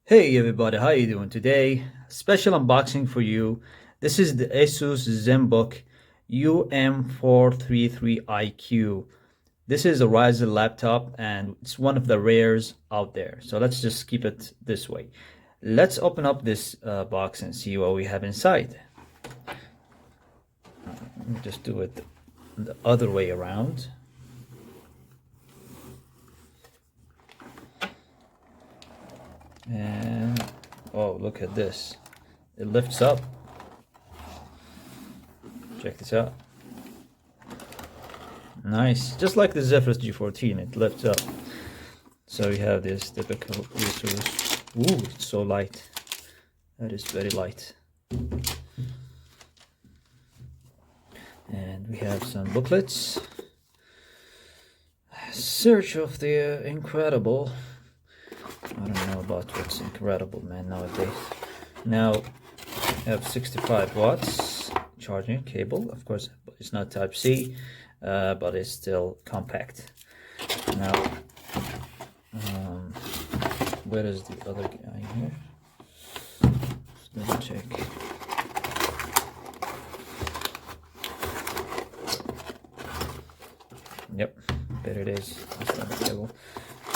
Hey everybody, how you doing today? Special unboxing for you. This is the ASUS ZenBook UM433IQ. This is a Ryzen laptop and it's one of the rares out there. So let's just keep it this way. Let's open up this box and see what we have inside. Let me just do it the other way around. And oh, look at this. It lifts up. Check this out. Nice. Just like the Zephyrus G14, it lifts up. So we have this typical resource. Ooh, it's so light. That is very light. And we have some booklets. Search of the incredible. I don't know about what's incredible, man, nowadays. Now, I have 65 watts charging cable. Of course, it's not Type-C, but it's still compact. Now, where is the other guy here? Let's double check. Yep, there it is. That's not the cable.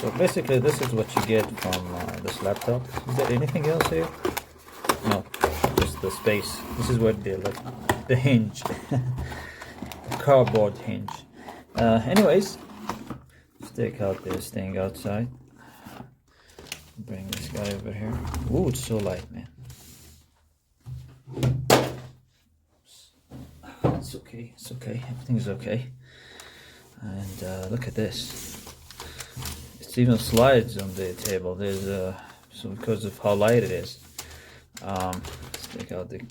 So basically, this is what you get from this laptop. Is there anything else here? No, just the space. This is where the hinge, the cardboard hinge. Anyways, let's take out this thing outside. Bring this guy over here. Ooh, it's so light, man. It's okay. It's okay. Everything's okay. And look at this. It even slides on the table. There's so because of how light it is. Let's take out the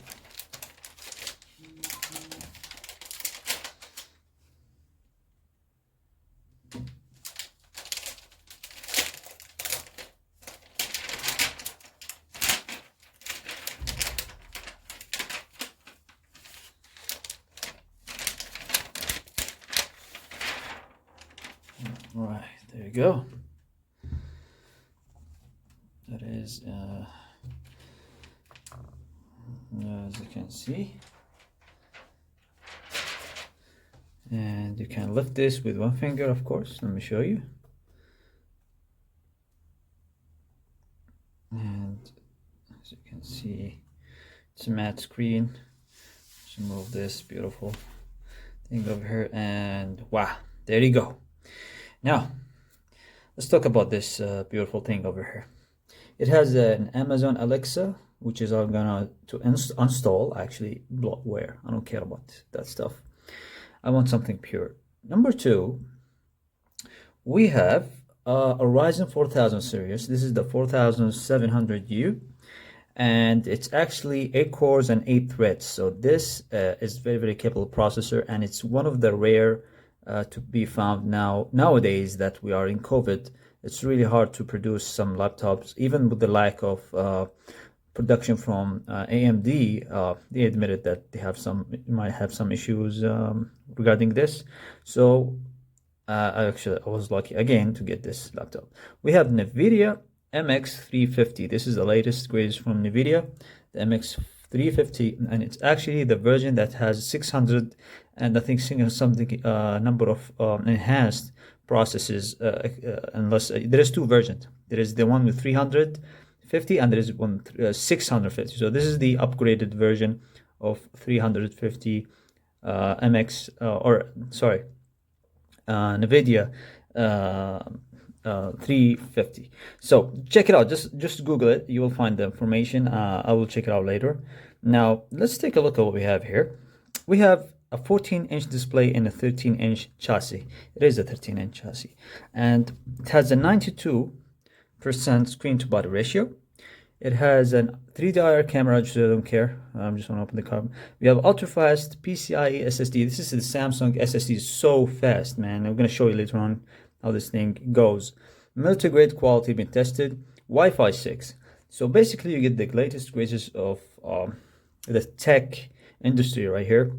right, there you go. That is, as you can see, and you can lift this with one finger, of course. Let me show you. And as you can see, it's a matte screen. Just move this beautiful thing over here, and wow, there you go. Now, let's talk about this beautiful thing over here. It has an Amazon Alexa, which is I'm gonna install actually bloatware. I don't care about that stuff. I want something pure. Number two, we have a Ryzen 4000 series. This is the 4700U, and it's actually 8 cores and 8 threads. So this is very capable processor, and it's one of the rare to be found nowadays that we are in COVID. It's really hard to produce some laptops, even with the lack of production from AMD. They admitted that they might have some issues regarding this. So I was lucky again to get this laptop. We have NVIDIA MX350. This is the latest, greatest from NVIDIA, the MX350, and it's actually the version that has 600 and I think something number of enhanced processes. Unless there is two versions. There is the one with 350 and there is one 650. So this is the upgraded version of 350 MX NVIDIA 350. So check it out. Just Google it. You will find the information. I will check it out later. Now let's take a look at what we have here. We have a 14-inch display and a 13-inch chassis. It is a 13-inch chassis, and it has a 92% screen-to-body ratio. It has a 3D IR camera, which I don't care. I'm just want to open the cover. We have ultra-fast PCIe SSD. This is the Samsung SSD. Is so fast, man. I'm going to show you later on how this thing goes. Military-grade quality been tested. Wi-Fi 6. So basically, you get the latest greatest of the tech industry right here.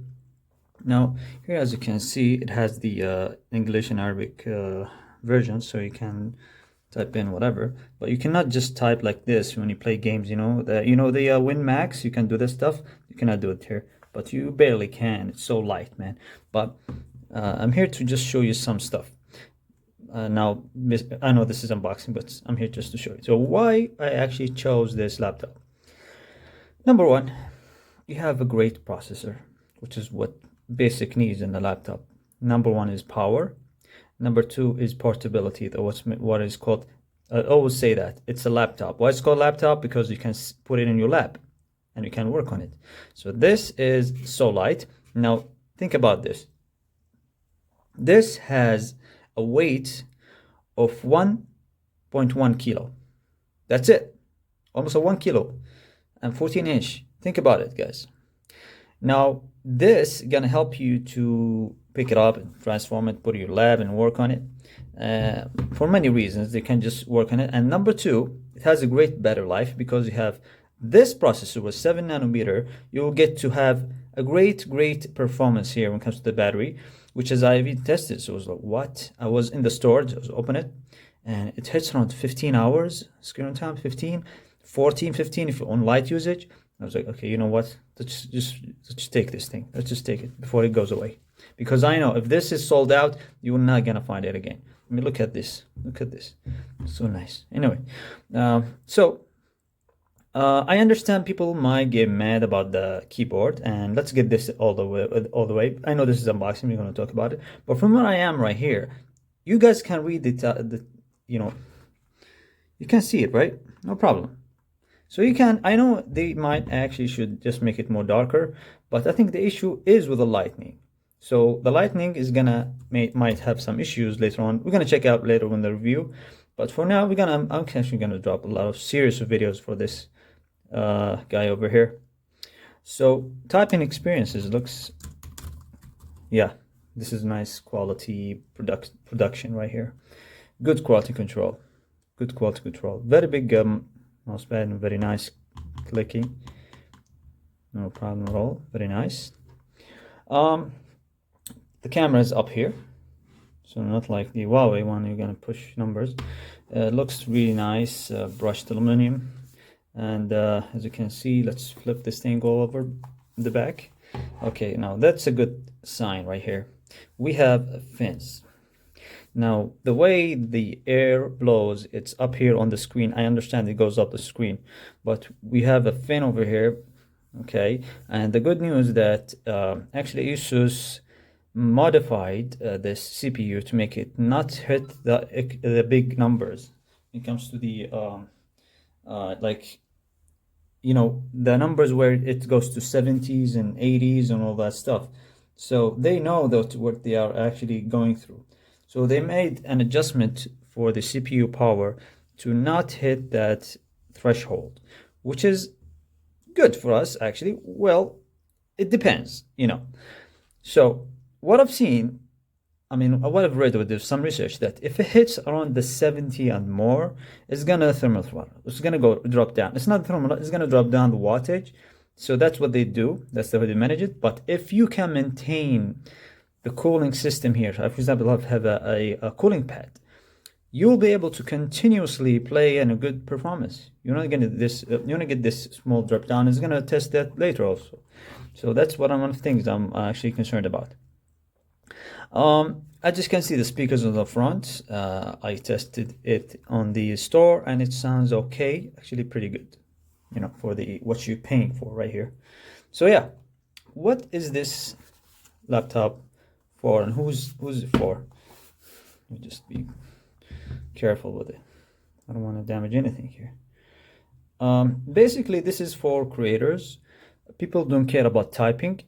Now, here as you can see, it has the English and Arabic version, so you can type in whatever, but you cannot just type like this when you play games. You know the Win Max, you can do this stuff. You cannot do it here, but you barely can. It's so light, man. But I'm here to just show you some stuff. Now I know this is unboxing, but I'm here just to show you. So why I actually chose this laptop. Number one, you have a great processor, which is what basic needs in a laptop. Number one is power. Number two is portability. What is called, I always say that it's a laptop. Why it's called laptop? Because you can put it in your lap and you can work on it. So this is so light. Now think about this. This has a weight of 1.1 kilo. That's it. Almost a 1 kilo and 14-inch. Think about it, guys. Now this is gonna help you to pick it up and transform it, put it in your lab and work on it. For many reasons, they can just work on it. And number two, it has a great battery life because you have this processor with 7 nanometer. You will get to have a great performance here when it comes to the battery, which is I've tested. So I was like, what? I was in the store, I was open it, and it hits around 15 hours screen time, 15, 14, 15 if you're on light usage. I was like, okay, you know what? Let's just take this thing. Let's just take it before it goes away. Because I know if this is sold out, you're not gonna find it again. I mean, look at this. Look at this. It's so nice. Anyway, I understand people might get mad about the keyboard, and let's get this all the way. I know this is unboxing. We're gonna talk about it, but from where I am right here, you guys can read you can see it, right? No problem. So you can, I know they might actually should just make it more darker, but I think the issue is with the lightning. So the lightning is might have some issues later on. We're gonna check out later in the review, but for now I'm actually gonna drop a lot of serious videos for this guy over here. So typing experiences looks, yeah, this is nice quality production right here. Good quality control, very big mouse pad and very nice clicking, no problem at all, very nice. The camera is up here, so not like the Huawei one you're gonna push numbers. Looks really nice, brushed aluminum, and as you can see, let's flip this thing all over the back. Okay, now that's a good sign right here. We have fins. Now the way the air blows, it's up here on the screen. I understand it goes up the screen, but we have a fin over here. Okay, and the good news is that actually ASUS modified this CPU to make it not hit the big numbers. It comes to the like, you know, the numbers where it goes to 70s and 80s and all that stuff. So they know that what they are actually going through. So they made an adjustment for the CPU power to not hit that threshold, which is good for us actually. Well, it depends, you know. So what I've seen, I mean, what I've read with some research, that if it hits around the 70 and more, it's gonna thermal throttle. It's gonna drop down. It's not thermal, it's gonna drop down the wattage. So that's what they do. That's the way they manage it. But if you can maintain the cooling system here, for example, I have a cooling pad, you'll be able to continuously play in a good performance. You're not gonna get this small drop down. It's gonna test that later also. So that's one of the things I'm actually concerned about. I just can see the speakers on the front. I tested it on the store and it sounds okay, actually pretty good, you know, for what you're paying for right here. So yeah, what is this laptop for, and who's it for? Let me just be careful with it. I don't want to damage anything here. Basically this is for creators. People don't care about typing.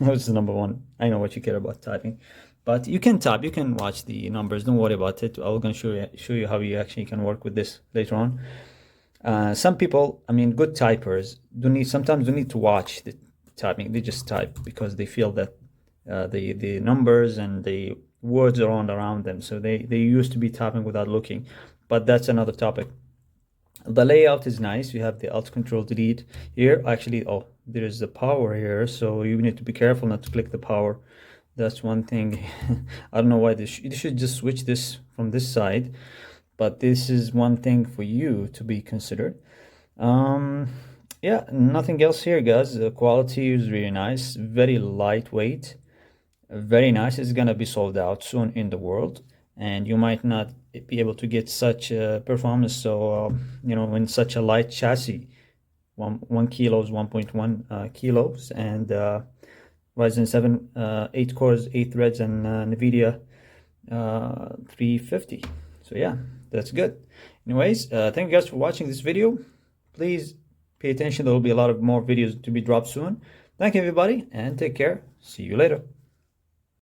That's number one. I know what you care about, typing. But you can type, you can watch the numbers, don't worry about it. I'm going to show you how you actually can work with this later on. Some people, I mean, good typers, sometimes don't need to watch the typing. They just type because they feel that the numbers and the words are around them. So they used to be typing without looking. But that's another topic. The layout is nice. You have the Alt Control Delete here. Actually, oh, there is the power here. So you need to be careful not to click the power. That's one thing. I don't know why they should just switch this from this side. but this is one thing for you to be considered. Yeah, nothing else here, guys. The quality is really nice, very lightweight, very nice. It's gonna be sold out soon in the world, and you might not be able to get such performance. So in such a light chassis, 1 kilos, 1.1 kilos, and Ryzen 7, 8 cores, 8 threads, and NVIDIA 350. So yeah, that's good. Anyways, thank you guys for watching this video. Please pay attention. There will be a lot of more videos to be dropped soon. Thank you, everybody, and take care. See you later.